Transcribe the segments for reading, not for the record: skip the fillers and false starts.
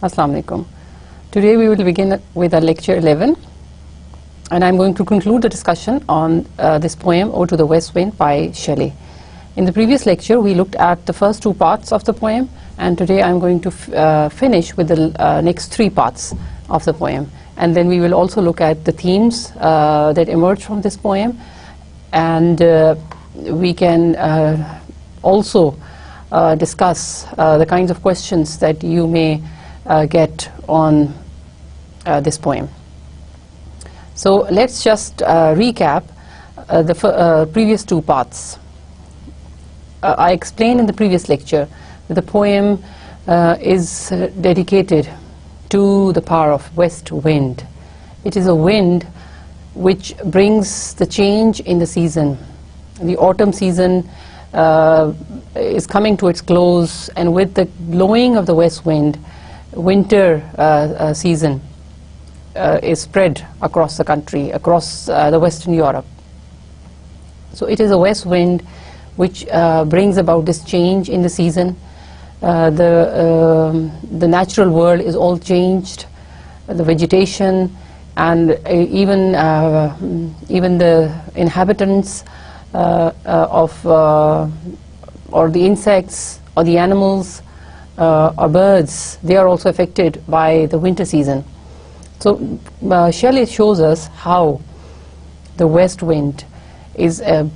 Assalamu alaikum. Today we will begin with our lecture 11, and I'm going to conclude the discussion on this poem Ode to the West Wind by Shelley. In the previous lecture we looked at the first two parts of the poem, and today I'm going to finish with the next three parts of the poem, and then we will also look at the themes that emerge from this poem, and we can also discuss the kinds of questions that you may get on this poem. So let's just recap the previous two parts. I explained in the previous lecture that the poem is dedicated to the power of west wind. It is a wind which brings the change in the season. The autumn season is coming to its close, and with the blowing of the west wind, winter season is spread across the country, across the Western Europe. So it is a west wind which brings about this change in the season. The natural world is all changed, the vegetation, and even the inhabitants or the insects or the animals or birds, they are also affected by the winter season. So Shelley shows us how the west wind is it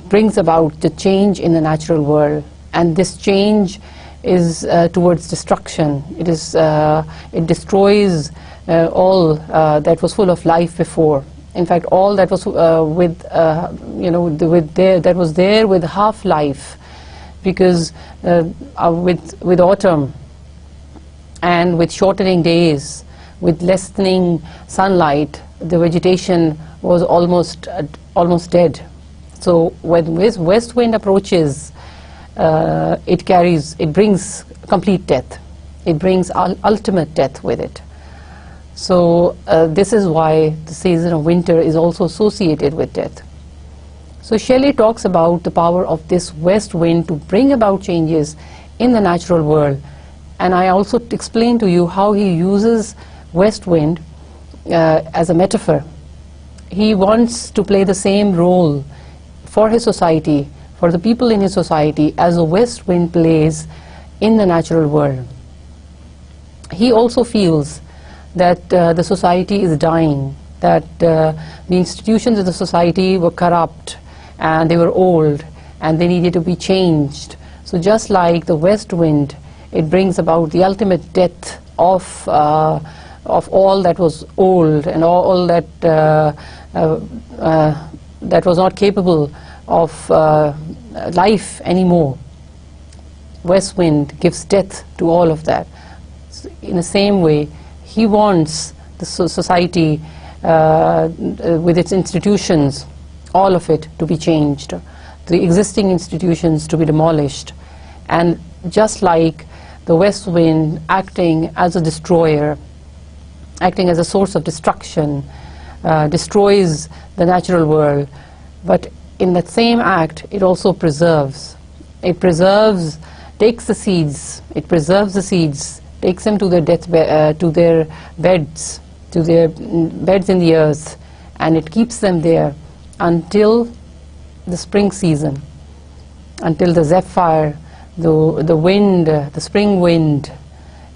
brings about the change in the natural world, and this change is towards destruction. It is it destroys all that was full of life before. In fact, all that was that was there with half life, because with autumn and with shortening days, with lessening sunlight, the vegetation was almost dead. So when west wind approaches, it brings complete death. It brings ultimate death with it. So this is why the season of winter is also associated with death. So Shelley talks about the power of this west wind to bring about changes in the natural world, and I also explain to you how he uses west wind as a metaphor. He wants to play the same role for his society, for the people in his society, as the west wind plays in the natural world. He also feels that the society is dying, that the institutions of the society were corrupt, and they were old, and they needed to be changed. So just like the west wind, it brings about the ultimate death of all that was old and all that that was not capable of life anymore. West wind gives death to all of that. So in the same way, he wants the society with its institutions, all of it to be changed, the existing institutions to be demolished, and just like the west wind acting as a destroyer, acting as a source of destruction, destroys the natural world, but in that same act it also preserves. It preserves, takes the seeds, it preserves the seeds, takes them to their beds in the earth, and it keeps them there until the spring season, until the zephyr, the wind, the spring wind,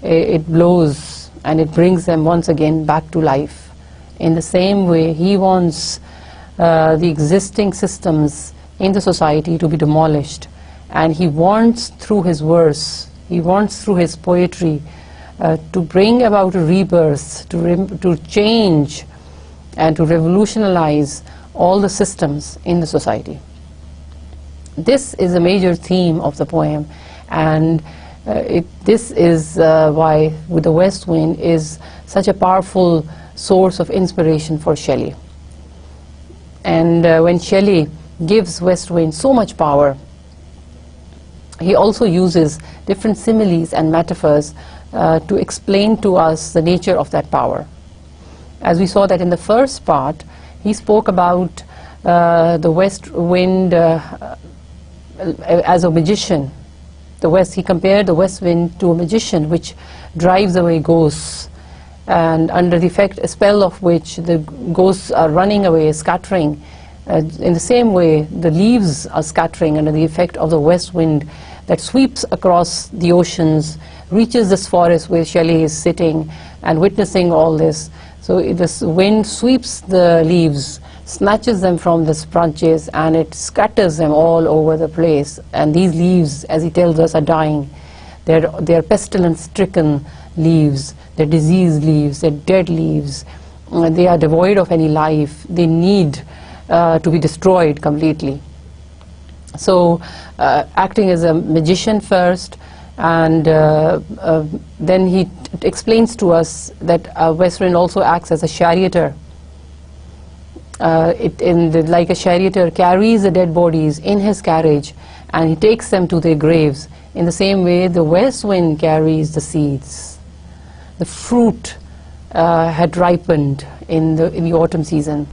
it blows and it brings them once again back to life. In the same way, he wants the existing systems in the society to be demolished, and he wants through his verse, he wants through his poetry to bring about a rebirth, to change and to revolutionize all the systems in the society. This is a major theme of the poem, and this is why with the west wind is such a powerful source of inspiration for Shelley. And when Shelley gives west wind so much power, he also uses different similes and metaphors to explain to us the nature of that power. As we saw that in the first part, he spoke about the west wind as a magician, he compared the west wind to a magician which drives away ghosts, and under the spell of which the ghosts are running away, scattering. In the same way, the leaves are scattering under the effect of the west wind that sweeps across the oceans, reaches this forest where Shelley is sitting and witnessing all this. So this wind sweeps the leaves, snatches them from the branches, and it scatters them all over the place. And these leaves, as he tells us, are dying. They're pestilence-stricken leaves, they're diseased leaves, they're dead leaves. They are devoid of any life. They need to be destroyed completely. So acting as a magician first, and then he explains to us that west wind also acts as a charioteer. Like a charioteer carries the dead bodies in his carriage and he takes them to their graves. In the same way, the west wind carries the seeds. The fruit had ripened in the autumn season.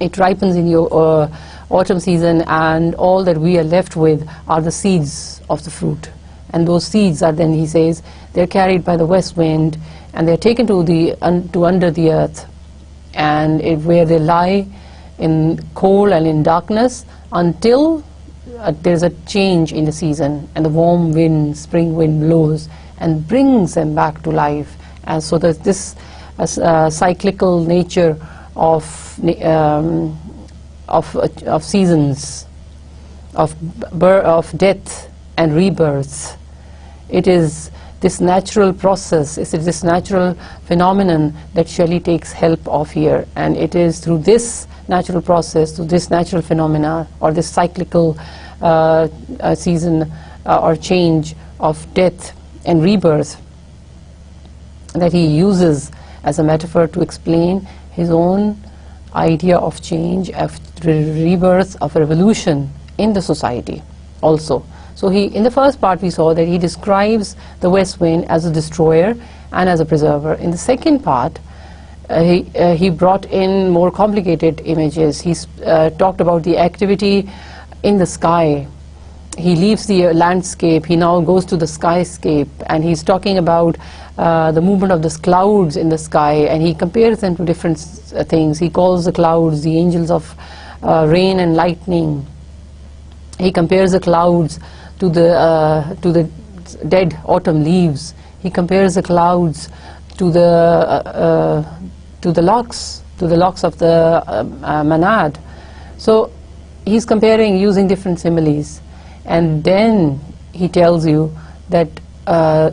It ripens in the autumn season, and all that we are left with are the seeds of the fruit. And those seeds are then, he says, they're carried by the west wind and they're taken to under the earth, and where they lie in cold and in darkness until there's a change in the season and the warm wind, spring wind blows and brings them back to life. And so that this cyclical nature of seasons, of death and rebirth, it is this natural process, it's this natural phenomenon that Shelley takes help of here. And it is through this natural process, through this natural phenomena, or this cyclical season or change of death and rebirth, that he uses as a metaphor to explain his own idea of change, of rebirth, of revolution in the society also. So in the first part we saw that he describes the west wind as a destroyer and as a preserver. In the second part he brought in more complicated images. He talked about the activity in the sky. He leaves the landscape, he now goes to the skyscape, and he's talking about the movement of the clouds in the sky, and he compares them to different things. He calls the clouds the angels of rain and lightning. He compares the clouds to the dead autumn leaves. He compares the clouds to the locks of the monad. So he's comparing using different similes, and then he tells you that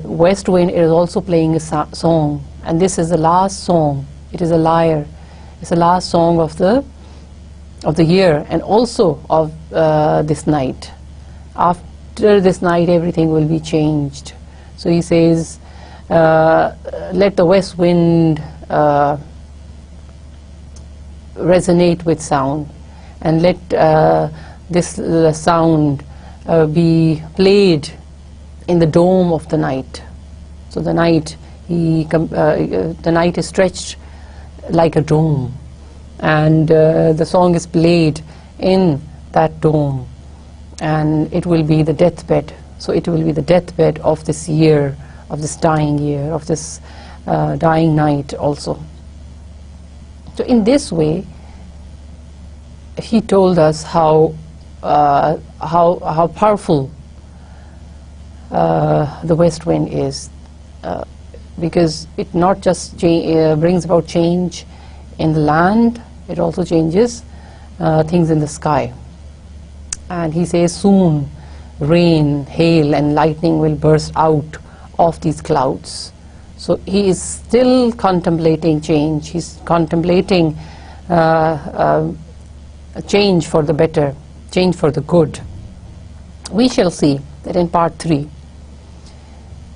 west wind is also playing a song, and this is the last song. It is a lyre. It's the last song of the year, and also of this night. After this night, everything will be changed. So he says, let the west wind resonate with sound, and let this sound be played in the dome of the night. So the night, the night is stretched like a dome, and the song is played in that dome, and it will be the deathbed. So it will be the deathbed of this year, of this dying year, of this dying night also. So in this way, he told us how powerful the west wind is, because it not just brings about change in the land, it also changes things in the sky. And he says soon rain, hail and lightning will burst out of these clouds. So he is still contemplating change. He's contemplating change for the better, change for the good. We shall see that in part 3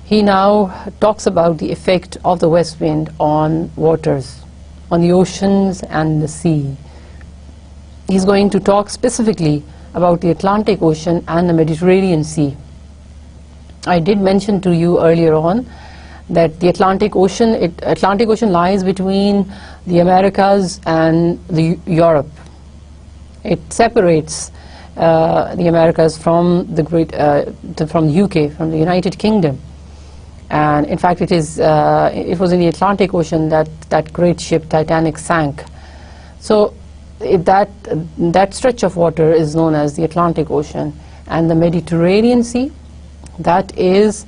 he now talks about the effect of the west wind on waters, on the oceans and the sea. He's going to talk specifically about the Atlantic Ocean and the Mediterranean Sea. I did mention to you earlier on that the Atlantic Ocean lies between the Americas and Europe. It separates the Americas from the from the UK, from the United Kingdom. And in fact, it was in the Atlantic Ocean that that great ship Titanic sank. So that stretch of water is known as the Atlantic Ocean. And the Mediterranean Sea, that is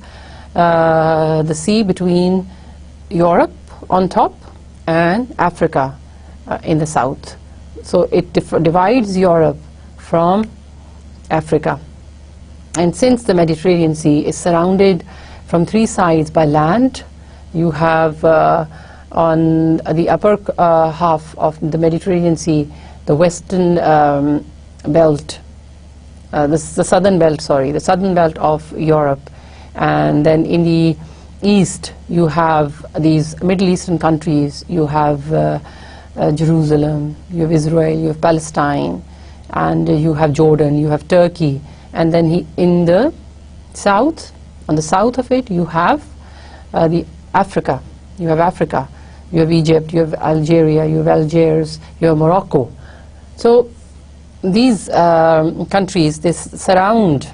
the sea between Europe on top and Africa in the south. So it divides Europe from Africa. And since the Mediterranean Sea is surrounded from three sides by land, you have on the upper half of the Mediterranean Sea, the western belt, the southern belt of Europe, and then in the east you have these Middle Eastern countries. You have Jerusalem, you have Israel, you have Palestine, and you have Jordan, you have Turkey, and then in the south, on the south of it, you have Africa. You have Egypt, you have Algeria, you have Algiers, you have Morocco. So these countries, they surround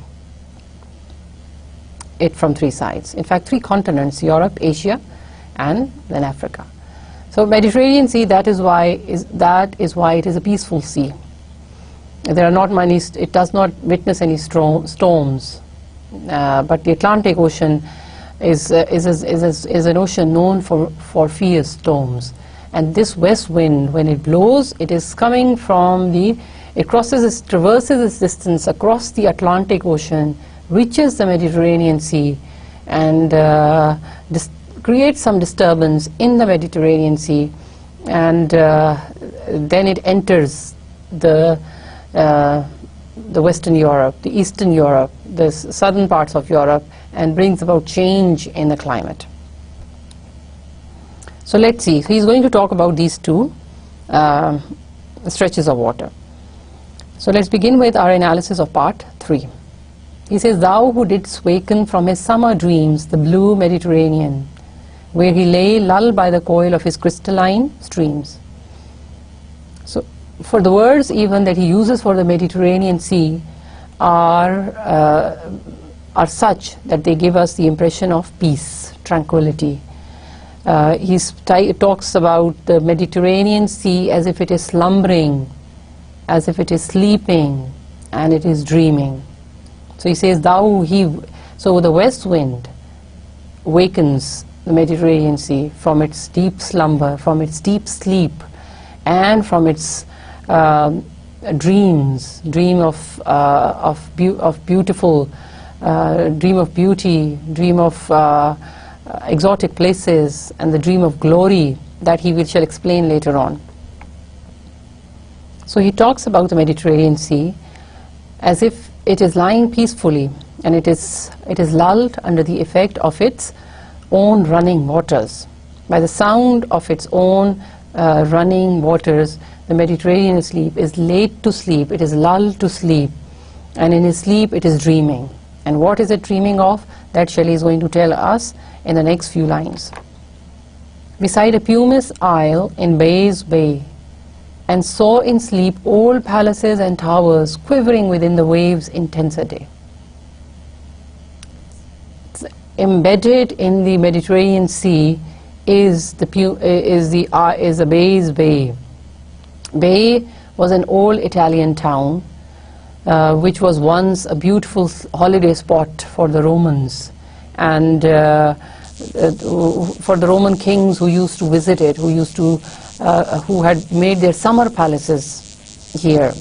it from three sides. In fact, three continents: Europe, Asia, and then Africa. So Mediterranean Sea, that is why it is a peaceful sea. There are not many. It does not witness any storms. But the Atlantic Ocean is an ocean known for fierce storms. And this west wind, when it blows, it is coming from it traverses its distance across the Atlantic Ocean, reaches the Mediterranean Sea, and creates some disturbance in the Mediterranean Sea, and then it enters the Western Europe, the Eastern Europe, the southern parts of Europe, and brings about change in the climate. So let's see. He's going to talk about these two stretches of water. So let's begin with our analysis of part 3. He says, "Thou who didst waken from his summer dreams the blue Mediterranean, where he lay lulled by the coil of his crystalline streams." So for the words even that he uses for the Mediterranean Sea are such that they give us the impression of peace, tranquility. He talks about the Mediterranean Sea as if it is slumbering, as if it is sleeping, and it is dreaming. So he says, so the west wind wakens the Mediterranean Sea from its deep slumber, from its deep sleep, and from its dream of beautiful, dream of beauty, dream of exotic places, and the dream of glory that he shall explain later on. So he talks about the Mediterranean Sea as if it is lying peacefully, and it is lulled under the effect of its own running waters. By the sound of its own running waters, the Mediterranean is laid to sleep, it is lulled to sleep, and in his sleep it is dreaming. And what is it dreaming of? That Shelley is going to tell us in the next few lines. "Beside a pumice isle in Bay's Bay, and saw in sleep old palaces and towers quivering within the waves' intensity." Embedded in the Mediterranean Sea is the Bay's Bay. Bay was an old Italian town which was once a beautiful holiday spot for the Romans, and for the Roman kings who used to visit it, who had made their summer palaces here.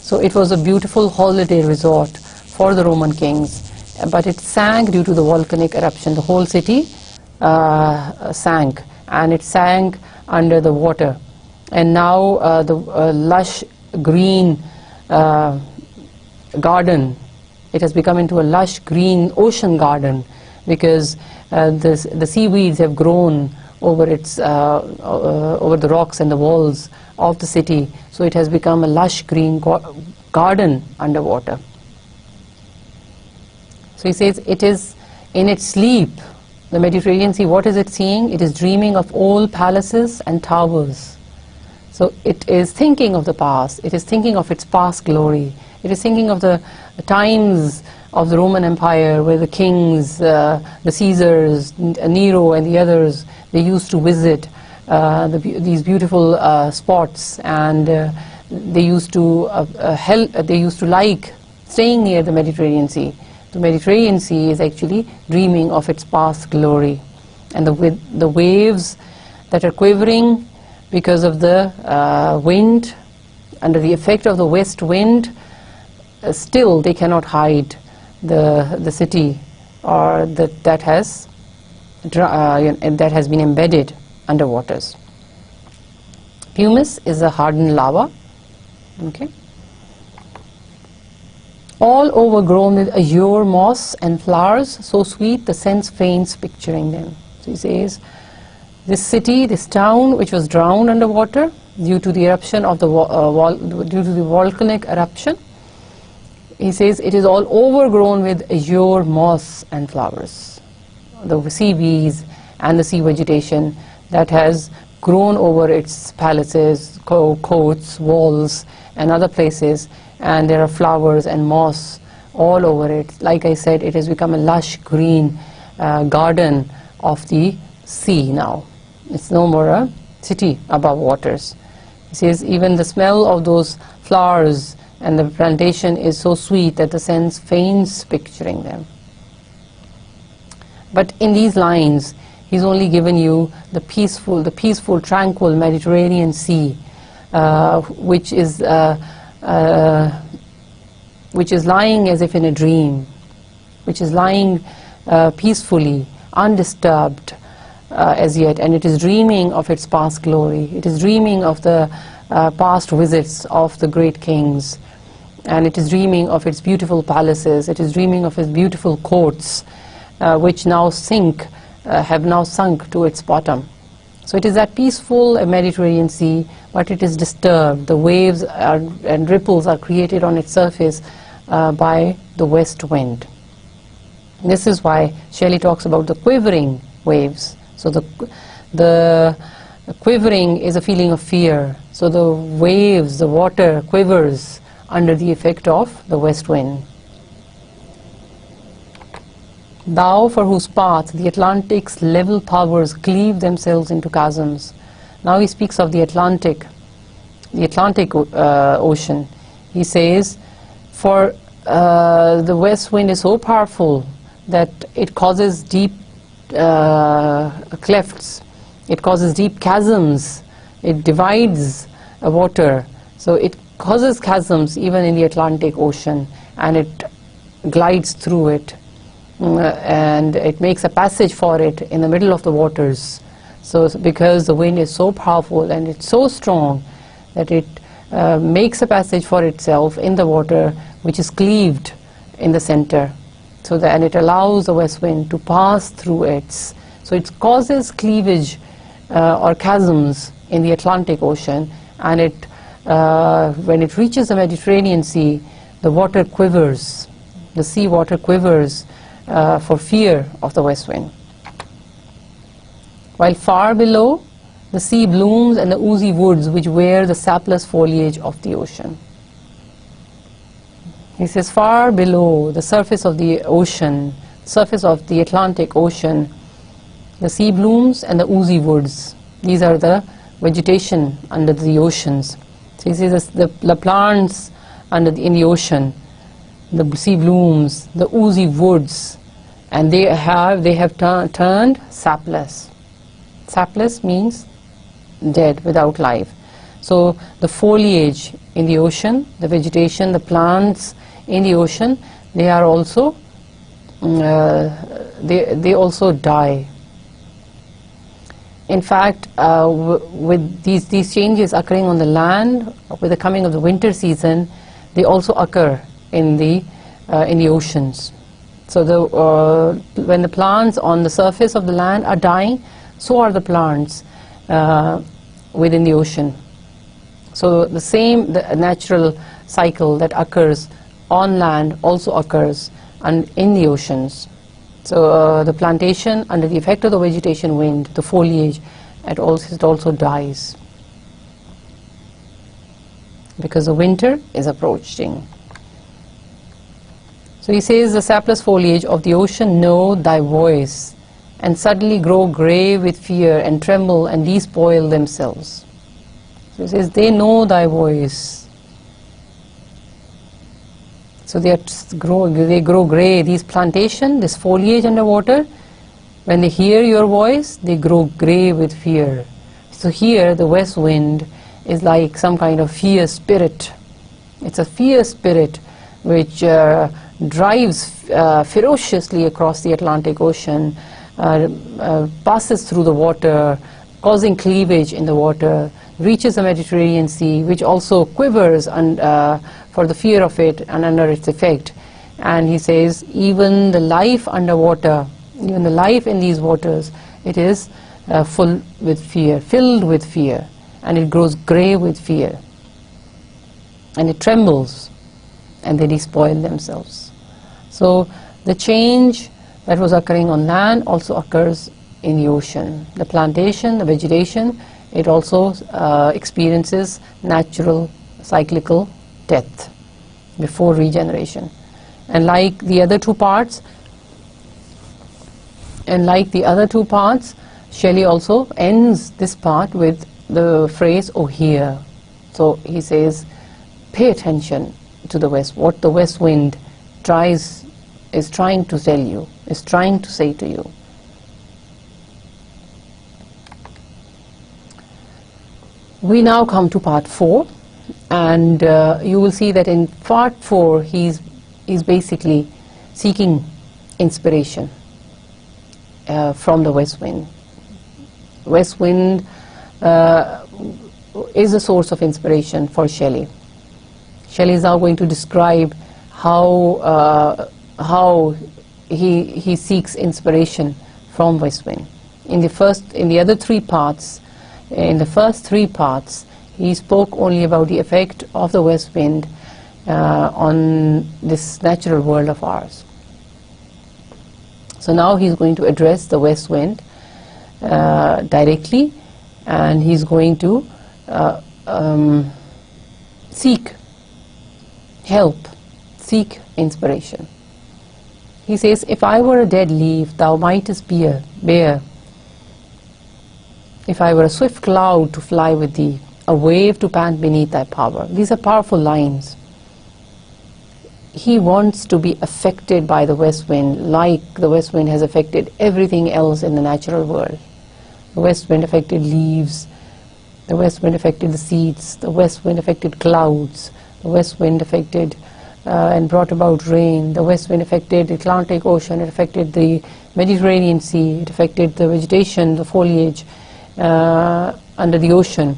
So it was a beautiful holiday resort for the Roman kings, but it sank due to the volcanic eruption. The whole city sank, and it sank under the water. And now the lush green garden, it has become into a lush green ocean garden, because the seaweeds have grown over over the rocks and the walls of the city. So it has become a lush green garden underwater. So he says it is in its sleep, the Mediterranean Sea, what is it seeing? It is dreaming of old palaces and towers. So it is thinking of the past, it is thinking of its past glory, It is thinking of the times of the Roman Empire, where the kings, the Caesars, Nero and the others, they used to visit these beautiful spots, and they used to like staying near the Mediterranean Sea. The Mediterranean Sea is actually dreaming of its past glory, and the waves that are quivering because of the wind, under the effect of the west wind, still they cannot hide the city, or that has been embedded under waters. Pumice is a hardened lava, okay, all overgrown with azure moss and flowers, so sweet the sense faints picturing them. So he says, this city, this town, which was drowned under water due to the eruption of the due to the volcanic eruption, he says it is all overgrown with azure moss and flowers. The sea breeze and the sea vegetation that has grown over its palaces, courts, walls and other places, and there are flowers and moss all over it. Like I said, it has become a lush green garden of the sea now. It's no more a city above waters. He says even the smell of those flowers and the plantation is so sweet that the sense faints picturing them. But in these lines, he's only given you the peaceful, tranquil Mediterranean Sea, which is lying as if in a dream, which is lying peacefully, undisturbed as yet, and it is dreaming of its past glory. It is dreaming of the past visits of the great kings, and it is dreaming of its beautiful palaces. It is dreaming of its beautiful courts, which now have now sunk to its bottom. So it is that peaceful Mediterranean Sea, but it is disturbed. The waves and ripples are created on its surface by the west wind. This is why Shelley talks about the quivering waves. So the quivering is a feeling of fear. So the waves, the water quivers under the effect of the west wind. Thou for whose path the Atlantic's level powers cleave themselves into chasms. Now he speaks of the Atlantic Ocean. He says, for the west wind is so powerful that it causes deep clefts, it causes deep chasms, it divides water. So it causes chasms even in the Atlantic Ocean, and it glides through it. And it makes a passage for it in the middle of the waters. So because the wind is so powerful and it's so strong that it makes a passage for itself in the water, which is cleaved in the center, and it allows the west wind to pass through it. So it causes cleavage or chasms in the Atlantic Ocean, and when it reaches the Mediterranean Sea, the water quivers, the sea water quivers for fear of the west wind. While far below, the sea blooms and the oozy woods which wear the sapless foliage of the ocean. He says far below the surface of the ocean, surface of the Atlantic Ocean, the sea blooms and the oozy woods. These are the vegetation under the oceans. So he says the plants in the ocean, the sea blooms, the oozy woods, and they have turned sapless. Sapless means dead, without life. So the foliage in the ocean, the vegetation, the plants in the ocean, they are also they also die. In fact, with these changes occurring on the land, with the coming of the winter season, they also occur in the oceans. So when the plants on the surface of the land are dying, so are the plants within the ocean. So the natural cycle that occurs on land also occurs in the oceans. So the plantation, under the effect of the vegetation wind, the foliage, it also dies, because the winter is approaching. So he says, the sapless foliage of the ocean know thy voice, and suddenly grow grey with fear, and tremble and despoil themselves. So he says, they know thy voice. So they grow grey. These plantation, this foliage underwater, when they hear your voice, they grow grey with fear. So here the west wind is like some kind of fierce spirit. It's a fierce spirit which drives ferociously across the Atlantic Ocean, passes through the water, causing cleavage in the water, reaches the Mediterranean Sea, which also quivers for the fear of it and under its effect. And he says, even the life underwater, even the life in these waters, it is filled with fear, and it grows grey with fear, and it trembles, and they despoil themselves. So the change that was occurring on land also occurs in the ocean. The plantation, the vegetation, it also experiences natural cyclical death before regeneration. And like the other two parts, Shelley also ends this part with the phrase, "Oh, hear." So he says, pay attention to the west, what the west wind is trying to tell you, is trying to say to you. We now come to part 4, and you will see that in part 4 he's basically seeking inspiration from the west wind. West wind is a source of inspiration for Shelley. Shelley is now going to describe how he seeks inspiration from west wind. In the first 3 parts, he spoke only about the effect of the west wind on this natural world of ours. So now he's going to address the west wind directly, and he's going to seek help, seek inspiration. He says, if I were a dead leaf thou mightest bear, if I were a swift cloud to fly with thee, a wave to pant beneath thy power. These are powerful lines. He wants to be affected by the west wind like the west wind has affected everything else in the natural world. The west wind affected leaves, the west wind affected the seeds, the west wind affected clouds, the west wind affected and brought about rain, the west wind affected the Atlantic Ocean, it affected the Mediterranean Sea, it affected the vegetation, the foliage under the ocean.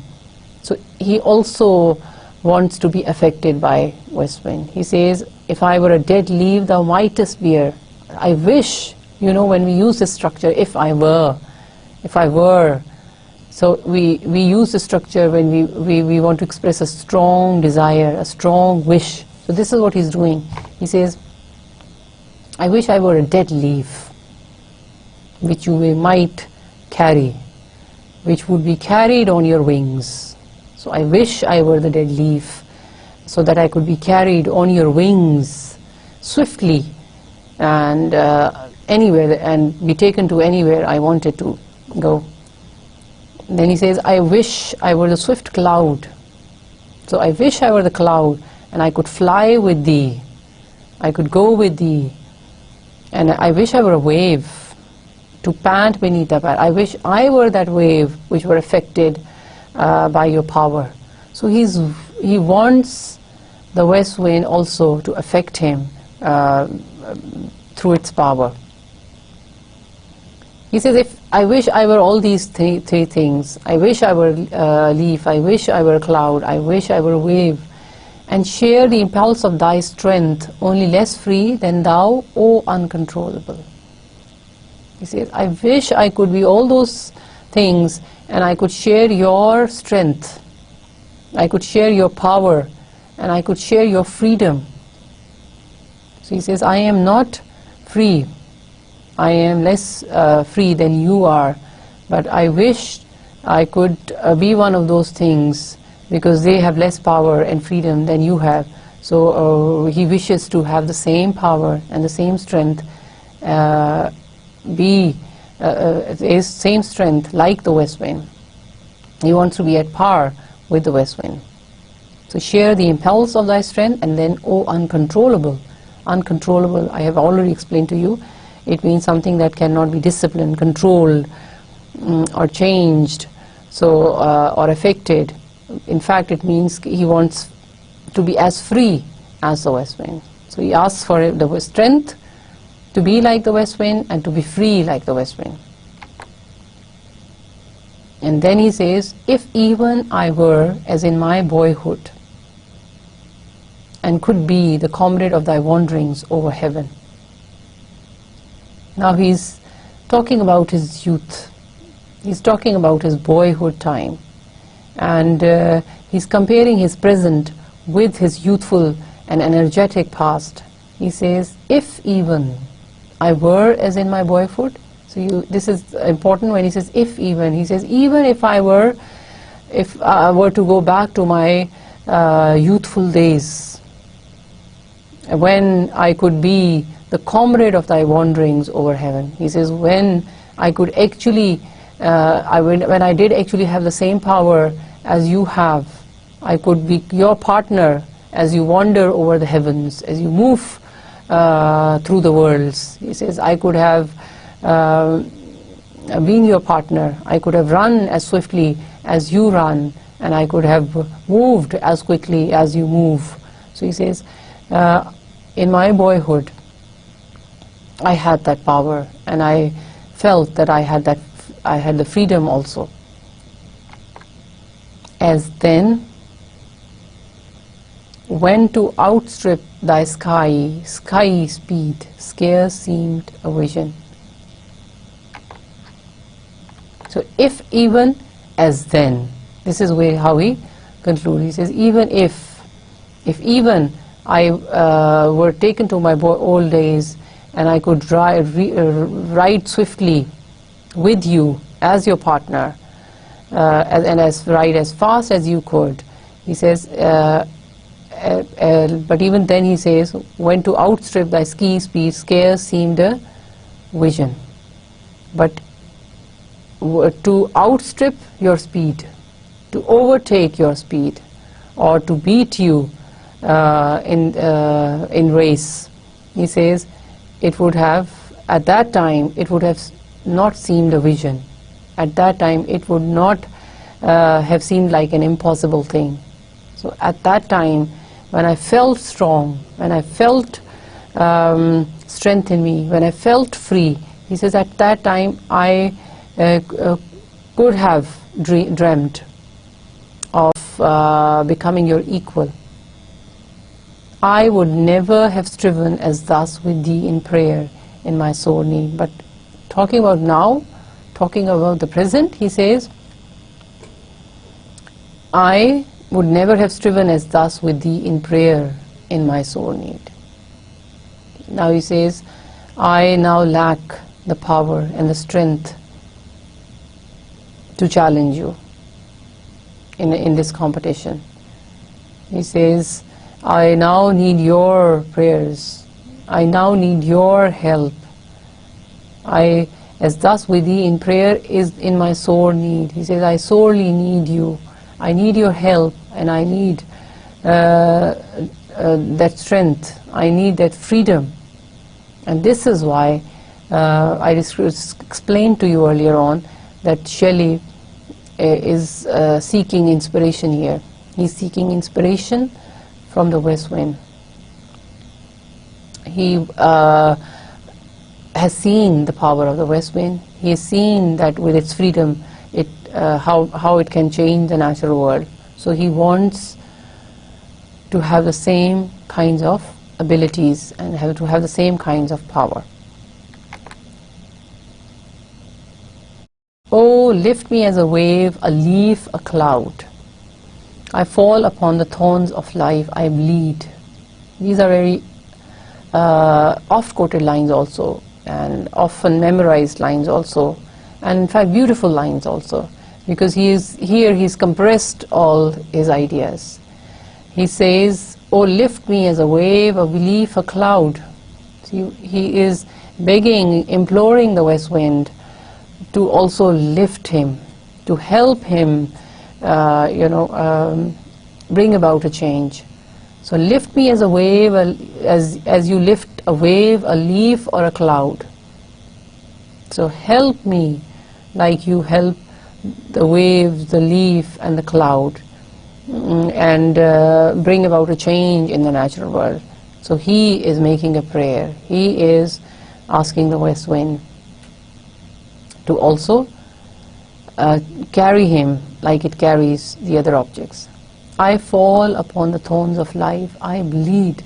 So he also wants to be affected by west wind. He says, if I were a dead leaf thou mightest bear. I wish, when we use this structure, if I were. So we use the structure when we want to express a strong desire, a strong wish. So this is what he's doing. He says, I wish I were a dead leaf, which you might carry, which would be carried on your wings. So I wish I were the dead leaf, so that I could be carried on your wings swiftly and anywhere, and be taken to anywhere I wanted to go. Then he says, I wish I were the swift cloud. So I wish I were the cloud, and I could fly with thee, I could go with thee. And I wish I were a wave to pant beneath thy power. I wish I were that wave which were affected by your power. So he wants the west wind also to affect him through its power. He says, if I wish I were all these three things, I wish I were a leaf, I wish I were a cloud, I wish I were a wave, and share the impulse of thy strength, only less free than thou, O uncontrollable. He says, I wish I could be all those things, and I could share your strength, I could share your power, and I could share your freedom. So he says, I am not free, I am less free than you are, but I wish I could be one of those things, because they have less power and freedom than you have. So he wishes to have the same power and the same strength, same strength like the west wind. He wants to be at par with the west wind. So share the impulse of thy strength, and then, O uncontrollable. Uncontrollable, I have already explained to you, it means something that cannot be disciplined, controlled, or changed, so or affected. In fact, it means he wants to be as free as the west wind. So he asks for the strength to be like the west wind and to be free like the west wind. And then he says, if even I were as in my boyhood, and could be the comrade of thy wanderings over heaven. Now he's talking about his youth. He's talking about his boyhood time. And he's comparing his present with his youthful and energetic past. He says, if even I were as in my boyhood. So this is important when he says if even. He says, even if I were to go back to my youthful days, when I could be the comrade of thy wanderings over heaven. He says, when I could actually, when I did actually have the same power as you have, I could be your partner as you wander over the heavens, as you move through the worlds. He says, I could have been your partner. I could have run as swiftly as you run, and I could have moved as quickly as you move. So he says, in my boyhood, I had that power, and I felt that I had the freedom also. As then, when to outstrip thy sky speed scarce seemed a vision. So if even as then, this is how he concludes. He says, even if even I were taken to my old days, and I could ride swiftly with you as your partner, and ride as fast as you could. He says, but even then he says, when to outstrip thy speed scarce seemed a vision. But to outstrip your speed, to overtake your speed, or to beat you in race, he says, it would have, at that time, it would have not seemed a vision. At that time, it would not have seemed like an impossible thing. So at that time, when I felt strong, when I felt strength in me, when I felt free, he says, at that time I could have dreamt of becoming your equal. I would never have striven as thus with thee in prayer in my sore need. But talking about now, talking about the present, he says, I would never have striven as thus with thee in prayer in my sore need. Now he says, I now lack the power and the strength to challenge you in this competition. He says, I now need your prayers. I now need your help. As thus with thee in prayer is in my sore need. He says, I sorely need you. I need your help, and I need that strength. I need that freedom. And this is why I explained to you earlier on that Shelley is seeking inspiration here. He's seeking inspiration from the west wind. He has seen the power of the west wind. He has seen that with its freedom, how it can change the natural world. So he wants to have the same kinds of abilities and to have the same kinds of power. Oh, lift me as a wave, a leaf, a cloud. I fall upon the thorns of life, I bleed. These are very oft-quoted lines also, and often memorized lines also, and in fact beautiful lines also, because he's compressed all his ideas. He says, oh, lift me as a wave, a leaf, a cloud. See, he is begging, imploring the west wind to also lift him, to help him, bring about a change. So lift me as a wave, as you lift a wave, a leaf, or a cloud. So help me like you help the waves, the leaf, and the cloud, and bring about a change in the natural world. So he is making a prayer. He is asking the west wind to also carry him like it carries the other objects. I fall upon the thorns of life, I bleed.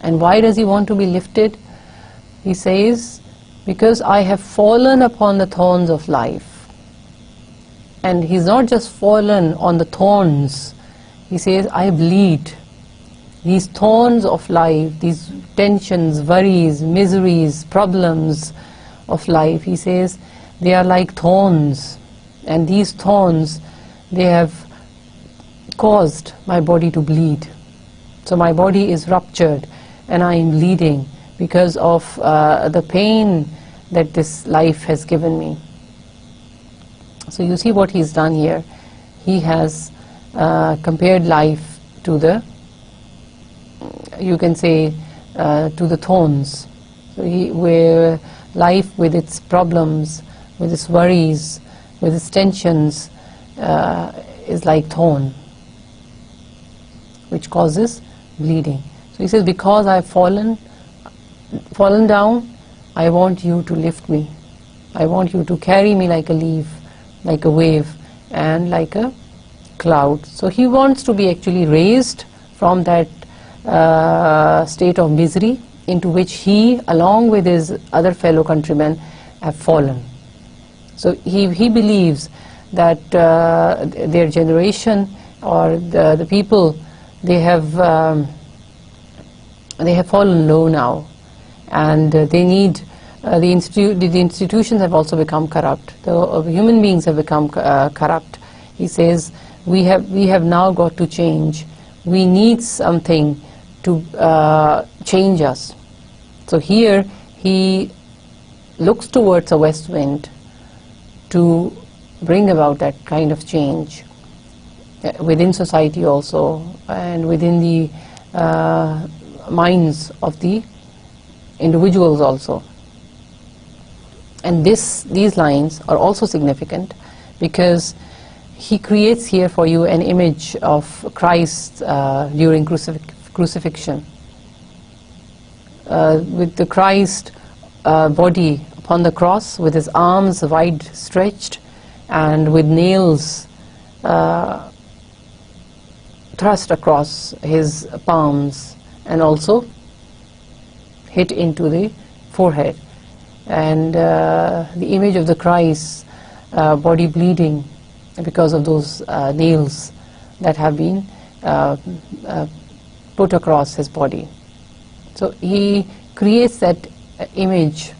And why does he want to be lifted? He says, because I have fallen upon the thorns of life. And he's not just fallen on the thorns, he says, I bleed. These thorns of life, these tensions, worries, miseries, problems of life, he says, they are like thorns. And these thorns, they have caused my body to bleed. So my body is ruptured and I am bleeding because of the pain that this life has given me. So you see what he's done here. He has compared life to the, you can say, to the thorns. So where life with its problems, with its worries, with its tensions, is like thorn, which causes bleeding. So he says, because I've fallen down, I want you to lift me. I want you to carry me like a leaf, like a wave, and like a cloud. So he wants to be actually raised from that state of misery into which he, along with his other fellow countrymen, have fallen. So he believes that their generation, or the people, they have fallen low now, and they need the institutions have also become corrupt. The human beings have become corrupt. He says, we have now got to change. We need something to change us. So here he looks towards a west wind to bring about that kind of change within society also, and within the minds of the individuals also. And these lines are also significant because he creates here for you an image of Christ during crucifixion, with the Christ body upon the cross, with his arms wide stretched and with nails thrust across his palms and also hit into the forehead. And the image of the Christ body bleeding because of those nails that have been put across his body. So he creates that image,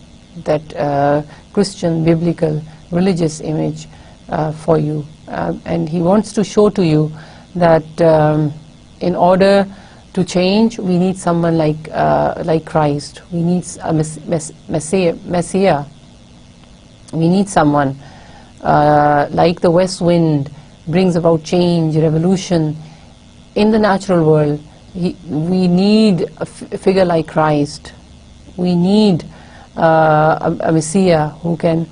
that Christian, biblical, religious image for you, and he wants to show to you that in order to change, we need someone like Christ. We need a Messiah. We need someone like the west wind brings about change, revolution in the natural world. We need a figure like Christ. We need a Messiah who can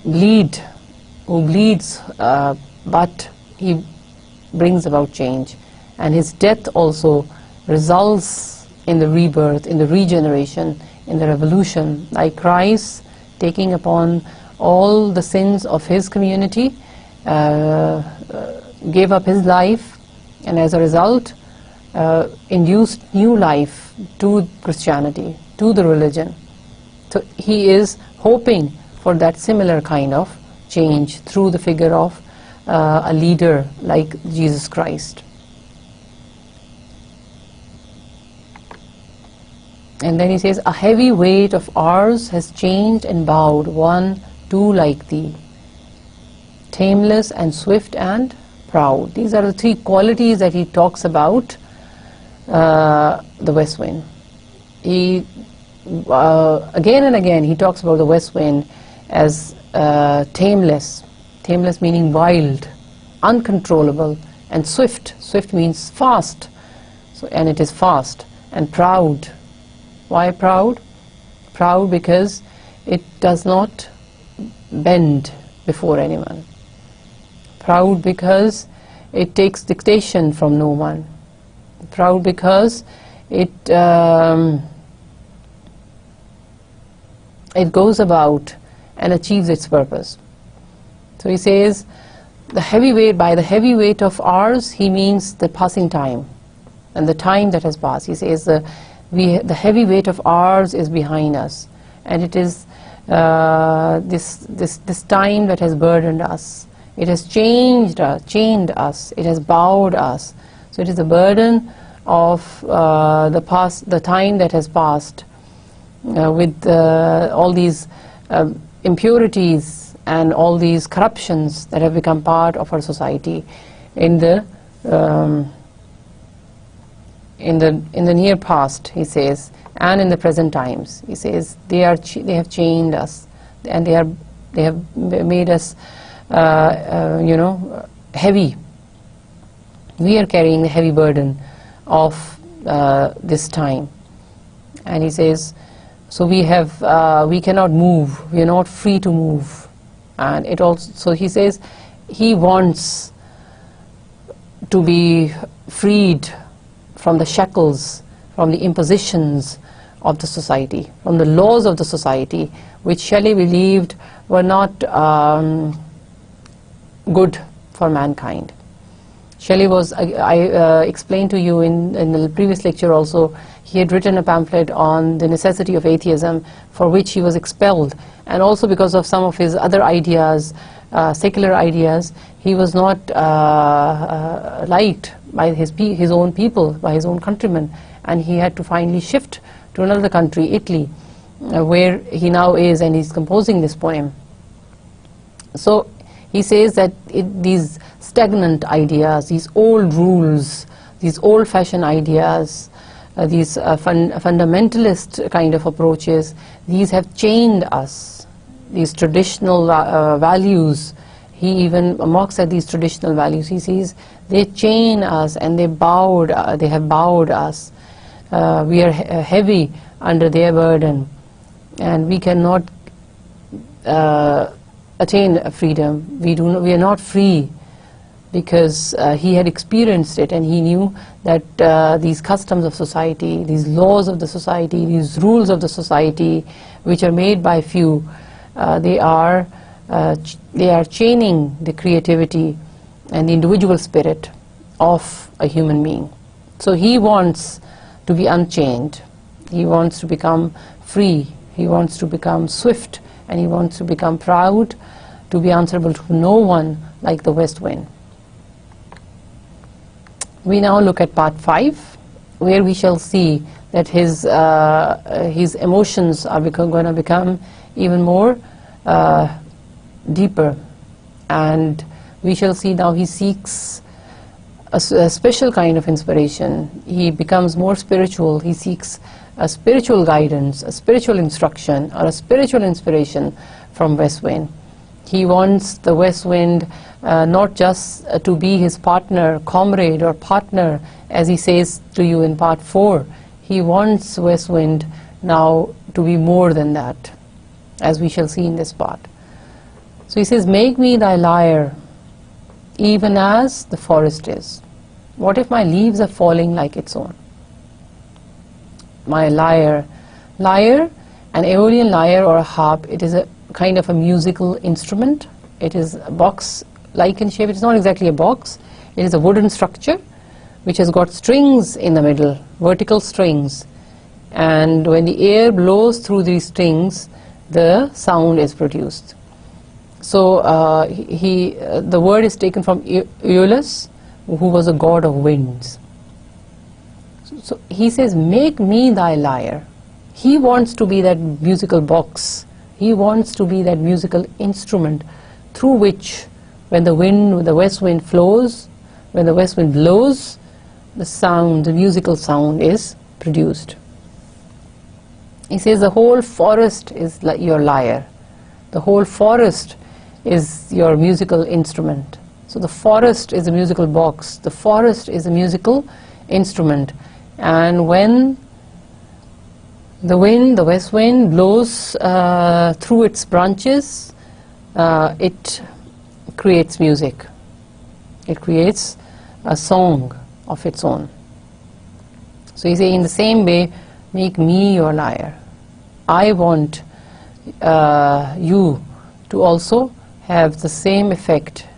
bleed, who bleeds, but he brings about change. And his death also results in the rebirth, in the regeneration, in the revolution, like Christ taking upon all the sins of his community, gave up his life, and as a result induced new life to Christianity, to the religion. So he is hoping for that similar kind of change through the figure of a leader like Jesus Christ. And then he says, a heavy weight of ours has changed and bowed one, two like thee, tameless and swift and proud. These are the three qualities that he talks about the west wind. He again and again he talks about the west wind as tameless, tameless meaning wild, uncontrollable, and swift. Swift means fast, so, and it is fast, and proud. Why proud? Proud because it does not bend before anyone. Proud because it takes dictation from no one. Proud because it goes about and achieves its purpose. So he says, the heavy weight, by the heavy weight of ours, he means the passing time and the time that has passed. He says the heavy weight of ours is behind us, and it is this time that has burdened us. It has chained us. It has bowed us. So it is the burden of the time that has passed with all these impurities and all these corruptions that have become part of our society in the near past, he says, and in the present times. He says they have chained us, and they have made us heavy. We are carrying the heavy burden of this time. And he says, so we cannot move. We are not free to move. And it also, so he says, he wants to be freed from the shackles, from the impositions of the society, from the laws of the society, which Shelley believed were not good for mankind. Shelley was, I explained to you in the previous lecture also, he had written a pamphlet on the necessity of atheism, for which he was expelled, and also because of some of his other ideas, secular ideas, he was not liked by his own people, by his own countrymen, and he had to finally shift to another country, Italy, where he now is, and he's composing this poem. So he says that these stagnant ideas, these old rules, these old-fashioned ideas, these fundamentalist kind of approaches, these have chained us. These traditional values, he even mocks at these traditional values. He says they chain us and they have bowed us. We are heavy under their burden, and we cannot attain freedom. We are not free, because he had experienced it, and he knew that these customs of society, these laws of the society, these rules of the society, which are made by few, they are chaining the creativity and the individual spirit of a human being. So he wants to be unchained. He wants to become free. He wants to become swift, and he wants to become proud, to be answerable to no one like the west wind. We now look at part 5, where we shall see that his emotions are going to become even more deeper, and we shall see now he seeks a special kind of inspiration. He becomes more spiritual. He seeks a spiritual guidance, a spiritual instruction, or a spiritual inspiration from west wind. He wants the west wind not just to be his partner, comrade, or partner, as he says to you in part 4. He wants west wind now to be more than that, as we shall see in this part. So he says, make me thy lyre, even as the forest is. What if my leaves are falling like its own? My lyre. Lyre, an Aeolian lyre or a harp, it is a kind of a musical instrument. It is a box-like in shape. It's not exactly a box. It is a wooden structure which has got strings in the middle, vertical strings. And when the air blows through these strings, the sound is produced. So the word is taken from Aeolus, who was a god of winds. So he says, make me thy lyre. He wants to be that musical box. He wants to be that musical instrument through which, when the west wind flows, when the west wind blows, the sound, the musical sound is produced. He says the whole forest is like your lyre. The whole forest is your musical instrument. So the forest is a musical box. The forest is a musical instrument. And when the wind, the west wind, blows through its branches, it creates music. It creates a song of its own. So you say, in the same way, make me your lyre. I want you to also have the same effect,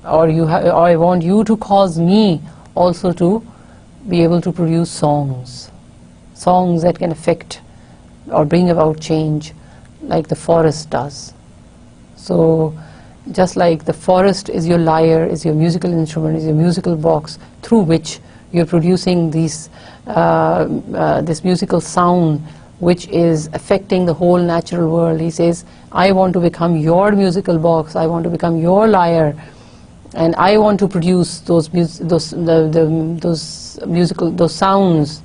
or I want you to cause me also to be able to produce songs that can affect or bring about change, like the forest does. So just like the forest is your lyre, is your musical instrument, is your musical box through which you're producing this musical sound which is affecting the whole natural world. He says, I want to become your musical box, I want to become your lyre, and I want to produce those sounds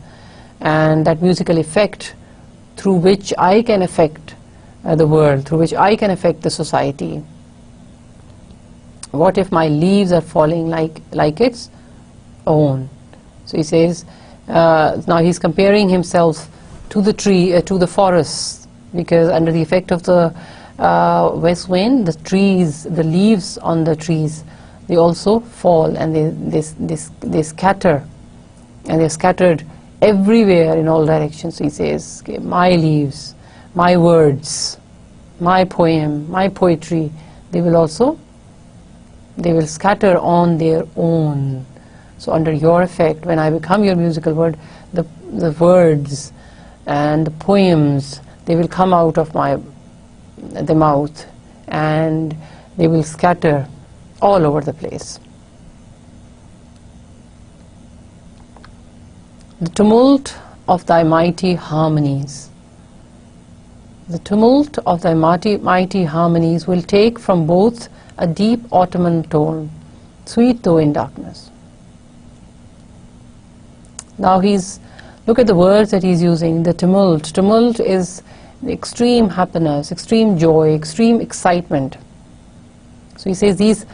and that musical effect through which I can affect the world, through which I can affect the society. What if my leaves are falling like its own? So he says, now he's comparing himself to the tree, to the forest, because under the effect of the west wind, the trees, the leaves on the trees, they also fall, and they scatter, and they're scattered everywhere in all directions. So he says, okay, my leaves, my words, my poem, my poetry, they will scatter on their own. So under your effect, when I become your musical word, the words and the poems, they will come out of the mouth, and they will scatter all over the place. The tumult of thy mighty harmonies. The tumult of thy mighty harmonies will take from both a deep autumnal tone, sweet though in darkness. Now look at the words that he's using. The tumult. Tumult is extreme happiness, extreme joy, extreme excitement. So he says these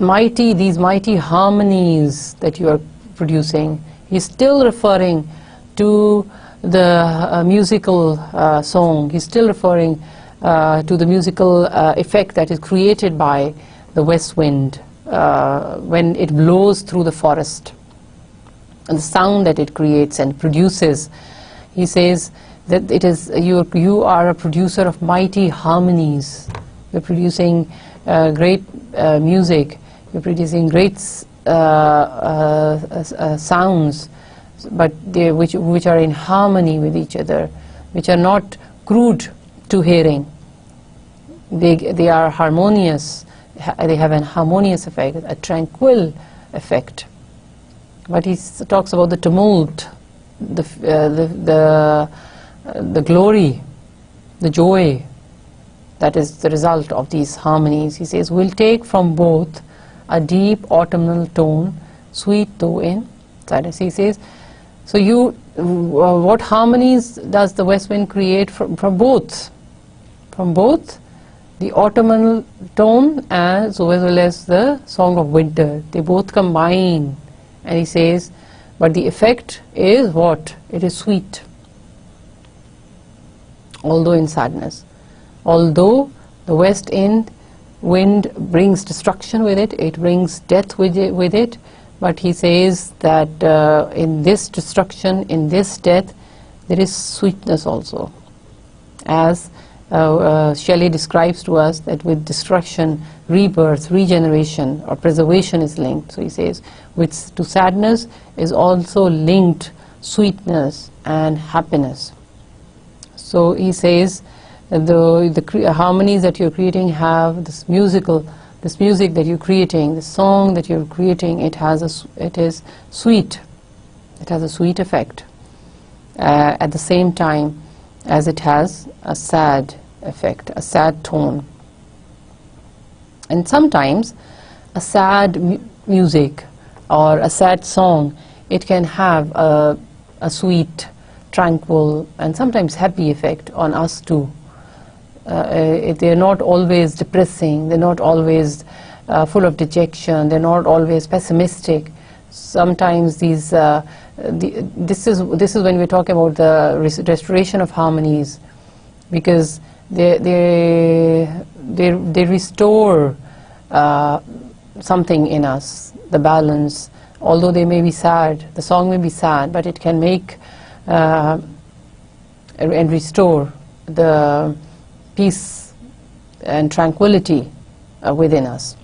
mighty harmonies that you are producing, he's still referring to the musical song. He's still referring to the musical effect that is created by the west wind when it blows through the forest, and the sound that it creates and produces. He says that it is you are a producer of mighty harmonies. You're producing great music. You're producing great sounds, but which are in harmony with each other, which are not crude to hearing. They are harmonious. They have an harmonious effect, a tranquil effect. But he talks about the tumult, the glory, the joy that is the result of these harmonies. He says, will take from both a deep autumnal tone, sweet though in sadness. He says, so what harmonies does the west wind create from both? From both the autumnal tone as well as the song of winter. They both combine. And he says, but the effect is what? It is sweet, although in sadness. Although the west wind brings destruction with it, it brings death with it, but he says that in this destruction, in this death, there is sweetness also. As Shelley describes to us that with destruction, rebirth, regeneration or preservation is linked. So he says, to sadness is also linked sweetness and happiness. So he says the harmonies that you're creating have this music that you're creating, the song that you're creating, it is sweet. It has a sweet effect at the same time as it has a sad effect, a sad tone. And sometimes a sad music or a sad song it can have a sweet, tranquil, and sometimes happy effect on us too. They're not always depressing, they're not always full of dejection, they're not always pessimistic. Sometimes this is when we're talking about the restoration of harmonies, because they restore something in us, the balance. Although they may be sad, the song may be sad, but it can make and restore the peace and tranquility within us.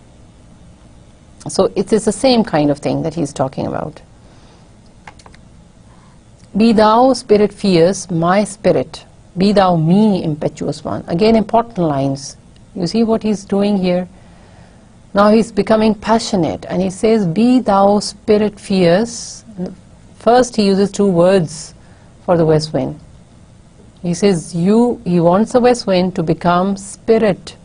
So it is the same kind of thing that he's talking about. Be thou, spirit fierce, my spirit. Be thou me, impetuous one. Again, important lines. You see what he's doing here? Now he's becoming passionate, and he says, be thou, spirit fierce. First he uses two words for the west wind. He says, he wants the west wind to become spirit.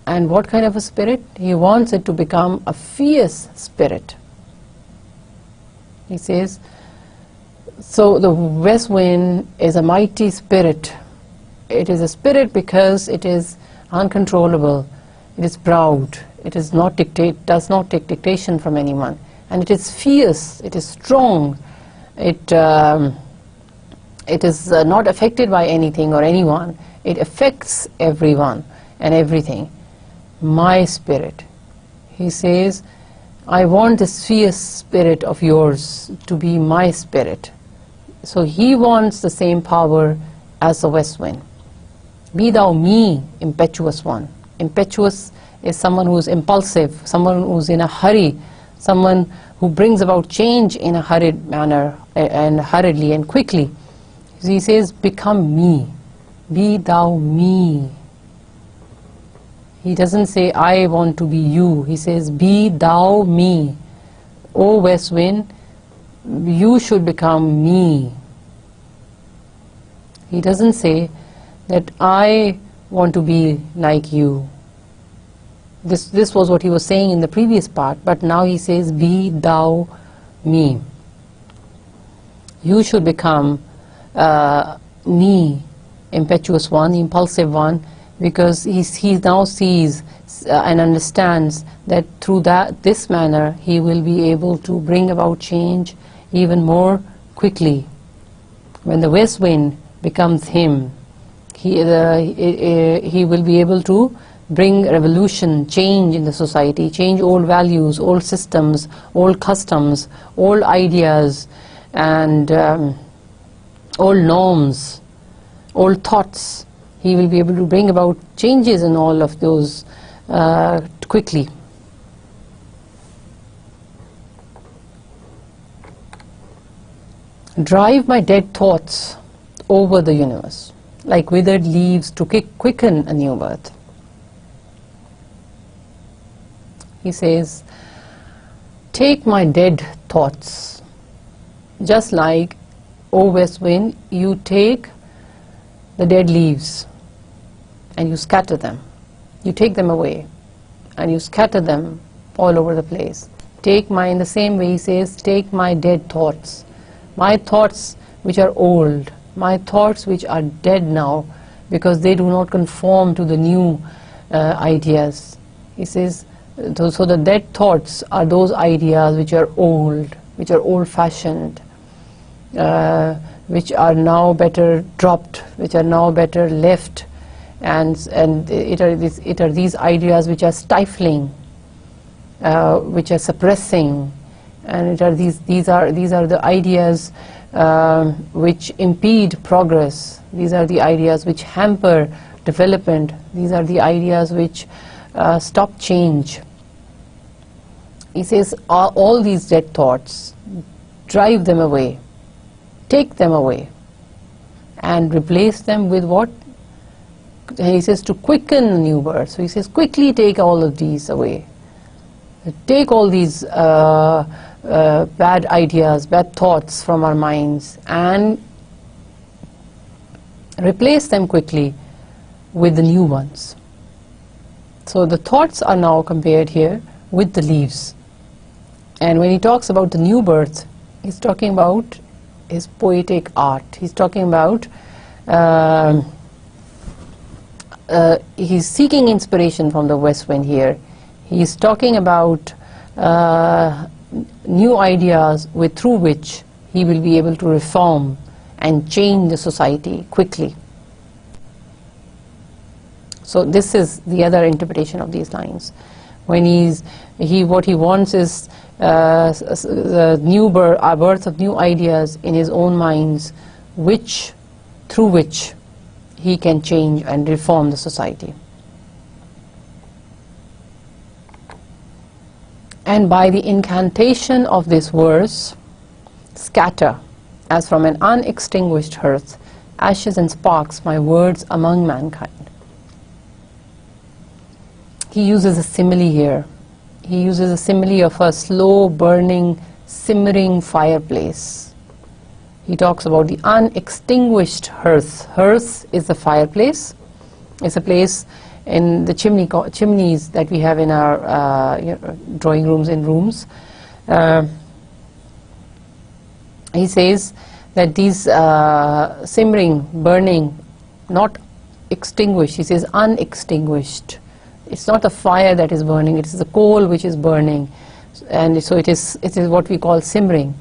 And what kind of a spirit? He wants it to become a fierce spirit. He says, so the west wind is a mighty spirit. It is a spirit because it is uncontrollable, it is proud, it does not take dictation from anyone, and it is fierce, it is strong, it is not affected by anything or anyone, it affects everyone and everything. My spirit. He says, I want this fierce spirit of yours to be my spirit. So he wants the same power as the west wind. Be thou me, impetuous one. Impetuous is someone who is impulsive, someone who is in a hurry, someone who brings about change in a hurried manner and hurriedly and quickly. So he says, become me. Be thou me. He doesn't say, I want to be you. He says, be thou me. O west wind, you should become me. He doesn't say that I want to be like you. This was what he was saying in the previous part, but now he says, be thou me. You should become me, impetuous one, impulsive one, because he now sees and understands that through this manner he will be able to bring about change even more quickly. When the west wind becomes him, he will be able to bring revolution, change in the society, change old values, old systems, old customs, old ideas, and old norms, old thoughts. He will be able to bring about changes in all of those quickly. Drive my dead thoughts over the universe, like withered leaves to quicken a new birth. He says, take my dead thoughts, just like, O west wind, you take the dead leaves and you scatter them. You take them away and you scatter them all over the place. In the same way he says, take my dead thoughts. My thoughts which are old, my thoughts which are dead now because they do not conform to the new ideas. He says, so the dead thoughts are those ideas which are old-fashioned, which are now better dropped, which are now better left, and it are these ideas which are stifling, which are suppressing, and these are the ideas which impede progress. These are the ideas which hamper development. These are the ideas which stop change. He says, all these dead thoughts, drive them away, take them away, and replace them with what? He says to quicken new birth. So he says, quickly take all of these away. Take all these bad ideas, bad thoughts from our minds and replace them quickly with the new ones. So the thoughts are now compared here with the leaves. And when he talks about the new birth, He's talking about his poetic art. He's talking about he's seeking inspiration from the west wind here. He's talking about new ideas through which he will be able to reform and change the society quickly. So this is the other interpretation of these lines. When what he wants is the birth of new ideas in his own minds, through which he can change and reform the society. And by the incantation of this verse, scatter, as from an unextinguished hearth, ashes and sparks, my words among mankind. He uses a simile here. He uses a simile of a slow burning, simmering fireplace. He talks about the unextinguished hearth. Hearth is the fireplace. It's a place in the chimneys that we have in our drawing rooms and rooms. He says that these simmering, burning, not extinguished, he says unextinguished. It's not the fire that is burning, it is the coal which is burning, and so it is what we call simmering.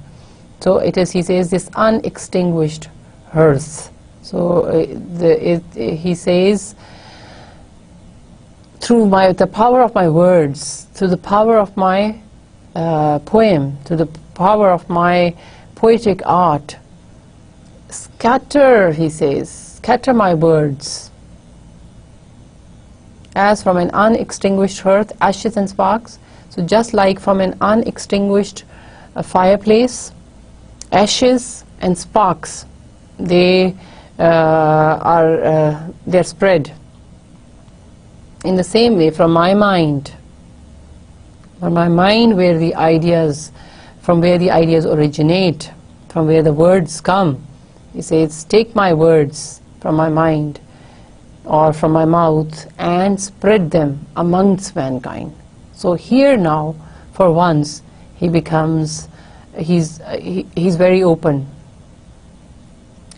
So it is, he says, this unextinguished hearth. So he says, through the power of my words, through the power of my poem, through the power of my poetic art, scatter, he says, scatter my words. As from an unextinguished hearth, ashes and sparks. So just like from an unextinguished fireplace, ashes and sparks, they're spread. In the same way, from my mind, where the ideas originate, from where the words come, he says, take my words from my mind or from my mouth and spread them amongst mankind. So here now, for once, he's very open.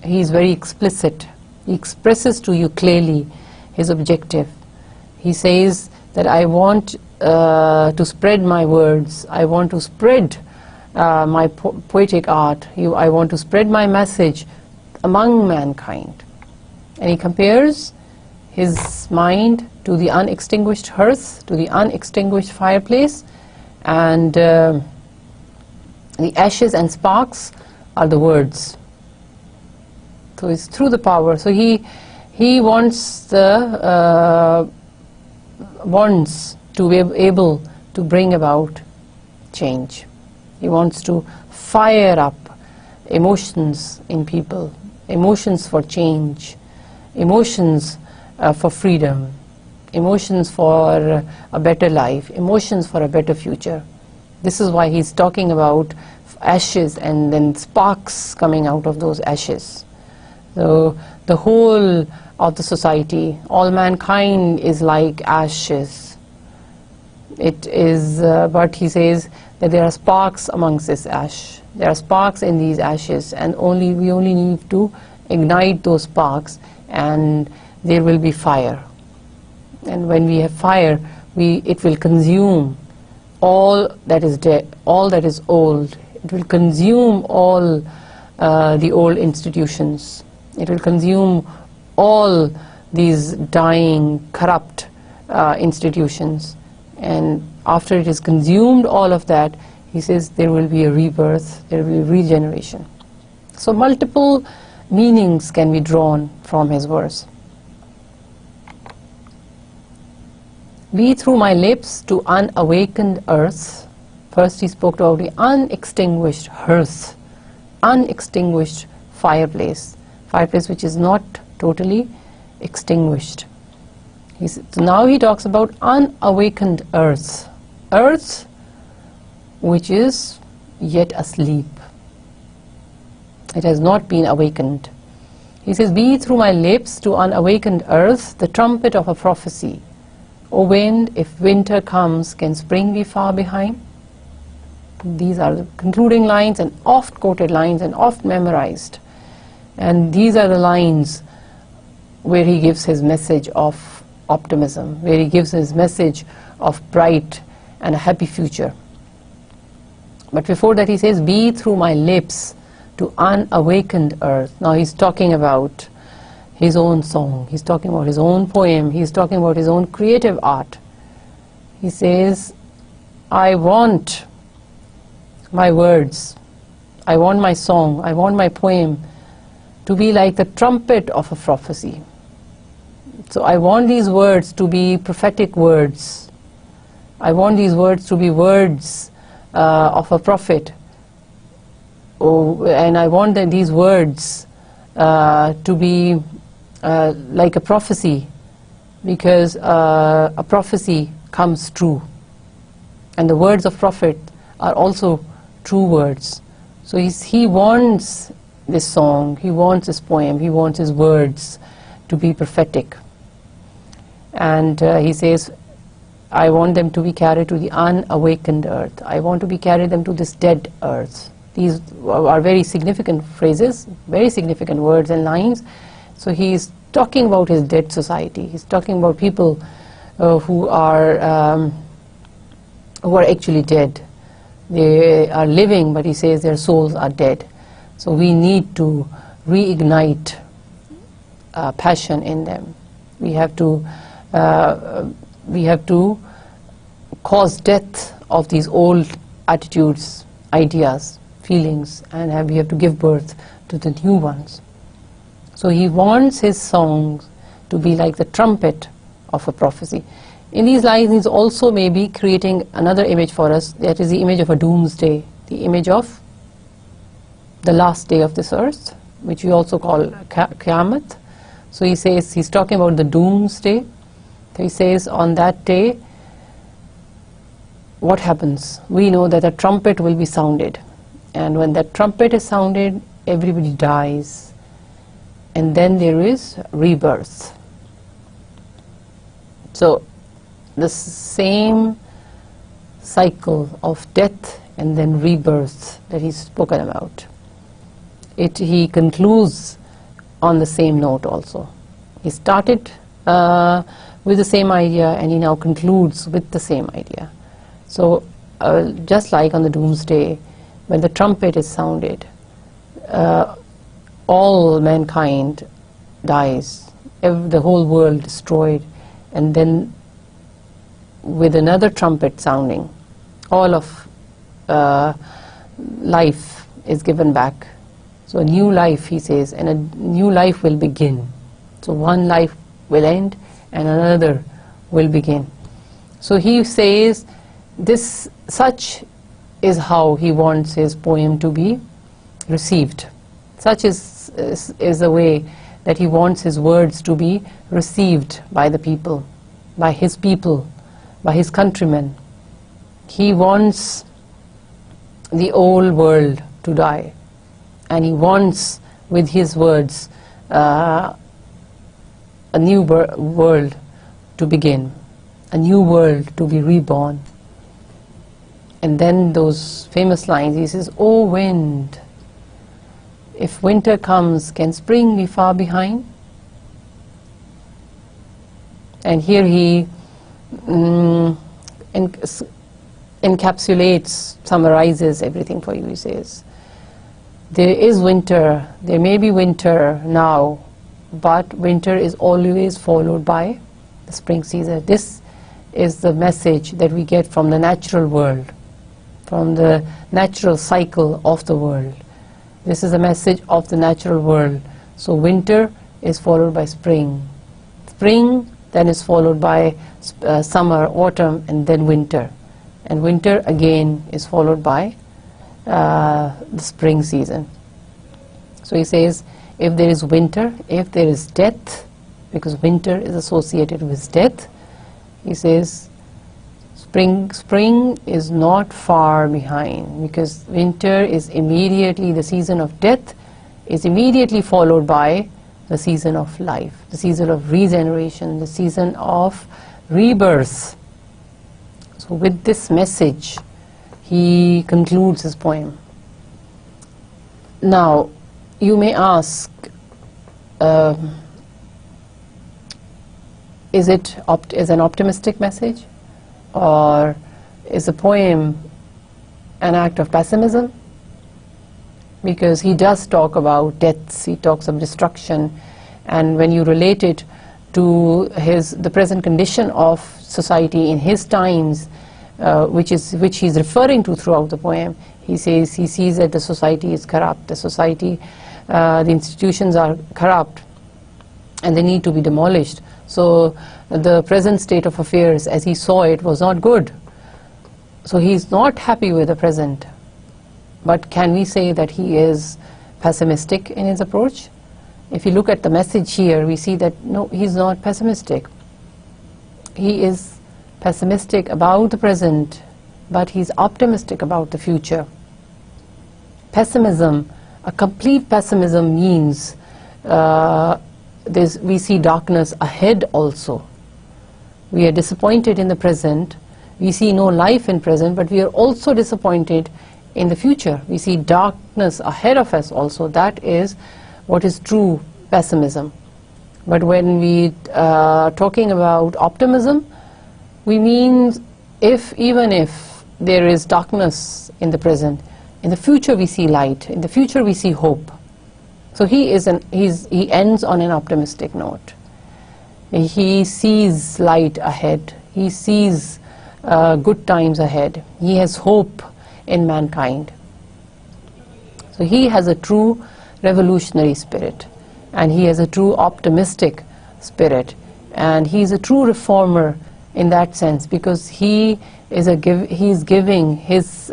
He's very explicit. He expresses to you clearly his objective. He says that I want to spread my words. I want to spread my poetic art. I want to spread my message among mankind. And he compares his mind to the unextinguished hearth, to the unextinguished fireplace, and the ashes and sparks are the words. So it's through the power. So he wants to be able to bring about change. He wants to fire up emotions in people, emotions for change, emotions for freedom, emotions for a better life, emotions for a better future. This is why he's talking about ashes and then sparks coming out of those ashes. So the whole of the society, all mankind is like ashes. It is, but he says that there are sparks amongst this ash. There are sparks in these ashes, and we only need to ignite those sparks, and there will be fire. And when we have fire, it will consume all that is dead, all that is old. It will consume all the old institutions. It will consume all these dying, corrupt institutions. And after it is consumed all of that, he says there will be a rebirth, there will be regeneration. So multiple meanings can be drawn from his verse. Be through my lips to unawakened earth. First he spoke about the unextinguished hearth, unextinguished fireplace which is not totally extinguished. So now he talks about unawakened earth, earth which is yet asleep. It has not been awakened. He says, be through my lips to unawakened earth the trumpet of a prophecy. O wind, if winter comes, can spring be far behind? These are the concluding lines and oft quoted lines and oft memorized. And these are the lines where he gives his message of optimism, where he gives his message of bright and a happy future. But before that he says, be through my lips to unawakened earth. Now he's talking about his own song, he's talking about his own poem, he's talking about his own creative art. He says, I want my words, I want my song, I want my poem to be like the trumpet of a prophecy. So I want these words to be prophetic words. I want these words to be words of a prophet. And I want these words to be like a prophecy, because a prophecy comes true. And the words of prophet are also true words. So he wants this song, he wants this poem, he wants his words to be prophetic. And he says, I want them to be carried to the unawakened earth. I want to be carried them to this dead earth. These are very significant phrases, very significant words and lines. So he is talking about his dead society. He's talking about people who are actually dead. They are living, but he says their souls are dead. So we need to reignite passion in them. We have to cause death of these old attitudes, ideas, feelings, and we have to give birth to the new ones. So he wants his songs to be like the trumpet of a prophecy. In these lines he's also maybe creating another image for us, that is the image of a doomsday, the image of the last day of this earth, which we also call Qiyamah. So he says, he's talking about the doomsday. So he says, on that day, what happens? We know that a trumpet will be sounded. And when that trumpet is sounded, everybody dies. And then there is rebirth. So the same cycle of death and then rebirth that he's spoken about, he concludes on the same note also. He started with the same idea and he now concludes with the same idea. So just like on the doomsday, when the trumpet is sounded, all mankind dies, the whole world destroyed, and then with another trumpet sounding, all of life is given back. So a new life, he says, and a new life will begin. So one life will end and another will begin. So he says such is how he wants his poem to be received. Such is the way that he wants his words to be received by the people, by his countrymen. He wants the old world to die, and he wants with his words a new world to begin, a new world to be reborn. And then those famous lines, he says, "O wind, if winter comes, can spring be far behind?" And here he encapsulates, summarizes everything for you. He says, there is winter, there may be winter now, but winter is always followed by the spring season. This is the message that we get from the natural world, from the natural cycle of the world. This is a message of the natural world. So winter is followed by spring. Spring then is followed by summer, autumn, and then winter. And winter again is followed by the spring season. So he says, if there is winter, if there is death, because winter is associated with death, he says, spring is not far behind, because winter is immediately, the season of death is immediately followed by the season of life, the season of regeneration, the season of rebirth. So with this message, he concludes his poem. Now, you may ask, is it an optimistic message, or is the poem an act of pessimism? Because he does talk about deaths, he talks of destruction, and when you relate it to the present condition of society in his times, which he's referring to throughout the poem, he says he sees that the society is corrupt, the institutions are corrupt, and they need to be demolished. So the present state of affairs as he saw it was not good. So he's not happy with the present. But can we say that he is pessimistic in his approach? If you look at the message here, we see that no, he's not pessimistic. He is pessimistic about the present, but he's optimistic about the future. Pessimism, a complete pessimism means we see darkness ahead also. We are disappointed in the present. We see no life in present, but we are also disappointed in the future. We see darkness ahead of us also. That is what is true pessimism. But when we are talking about optimism, we mean even if there is darkness in the present, in the future we see light, in the future we see hope. So he ends on an optimistic note. He sees light ahead. He sees good times ahead. He has hope in mankind. So he has a true revolutionary spirit, and he has a true optimistic spirit, and he is a true reformer in that sense, because he is giving his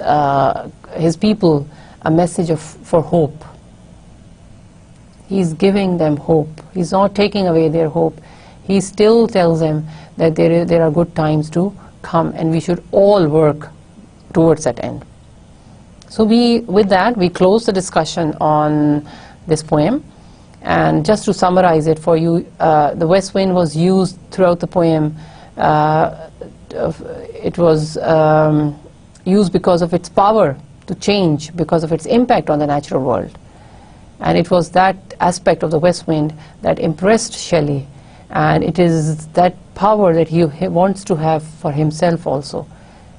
people a message for hope. He's giving them hope. He's not taking away their hope. He still tells them that there are good times to come, and we should all work towards that end. So with that, we close the discussion on this poem. And just to summarize it for you, the west wind was used throughout the poem. It was used because of its power to change, because of its impact on the natural world. And it was that aspect of the west wind that impressed Shelley. And it is that power that he wants to have for himself also.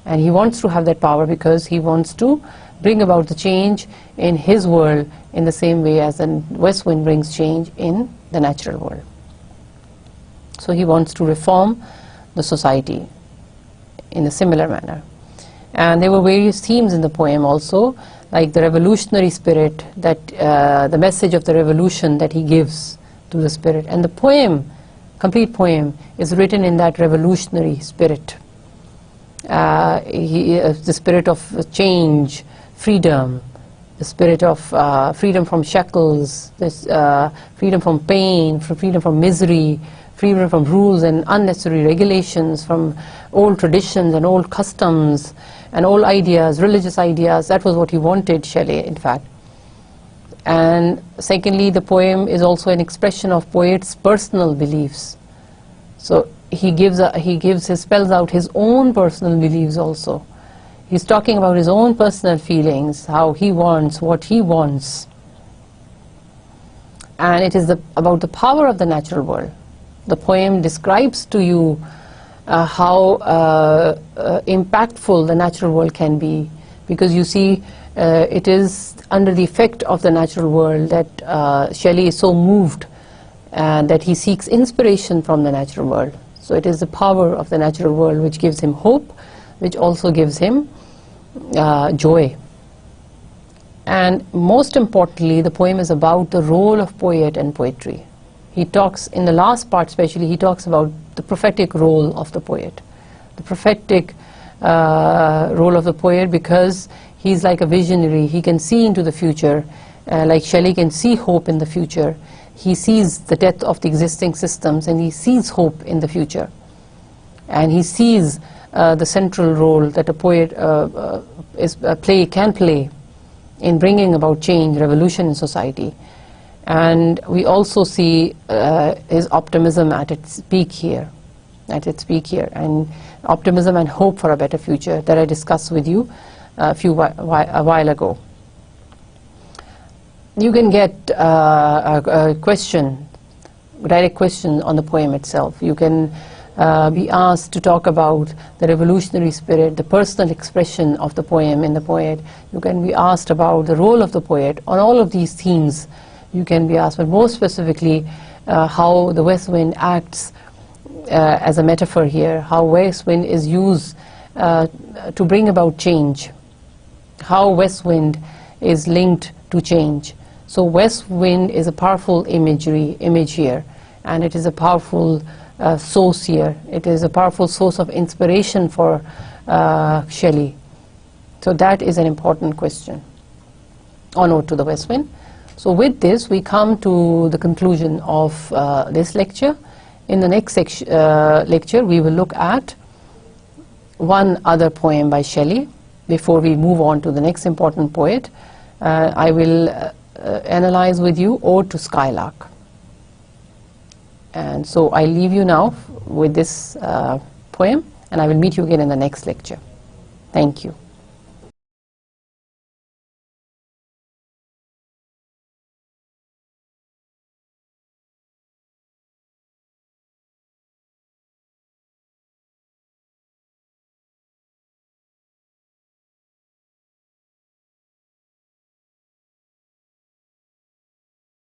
And he wants to have that power because he wants to bring about the change in his world in the same way as the west wind brings change in the natural world. So he wants to reform the society in a similar manner. And there were various themes in the poem also, like the revolutionary spirit, that the message of the revolution that he gives to the spirit. And the poem, complete poem, is written in that revolutionary spirit. The spirit of change, freedom, the spirit of freedom from shackles, this freedom from pain, freedom from misery, freedom from rules and unnecessary regulations, from old traditions and old customs and old ideas, religious ideas. That was what he wanted, Shelley, in fact. And secondly, the poem is also an expression of poet's personal beliefs. So he spells out his own personal beliefs also. He's talking about his own personal feelings, how he wants, what he wants. And it is about the power of the natural world. The poem describes to you how impactful the natural world can be, because you see it is under the effect of the natural world that Shelley is so moved that he seeks inspiration from the natural world. So it is the power of the natural world which gives him hope, which also gives him joy. And most importantly, the poem is about the role of poet and poetry. He talks, in the last part especially, he talks about the prophetic role of the poet. The prophetic role of the poet, because he's like a visionary. He can see into the future, like Shelley can see hope in the future. He sees the death of the existing systems, and he sees hope in the future. And he sees the central role that a poet can play in bringing about change, revolution in society. And we also see his optimism at its peak here, and optimism and hope for a better future that I discussed with you a while ago. You can get a question, direct question on the poem itself. You can be asked to talk about the revolutionary spirit, the personal expression of the poem in the poet. You can be asked about the role of the poet. On all of these themes you can be asked, but more specifically how the west wind acts as a metaphor here, how west wind is used to bring about change, how west wind is linked to change. So west wind is a powerful image here, and it is a powerful source here. It is a powerful source of inspiration for Shelley. So that is an important question. On Ode to the West Wind. So with this we come to the conclusion of this lecture. In the next lecture we will look at one other poem by Shelley. Before we move on to the next important poet, I will analyze with you Ode to Skylark. And so I leave you now with this poem, and I will meet you again in the next lecture. Thank you.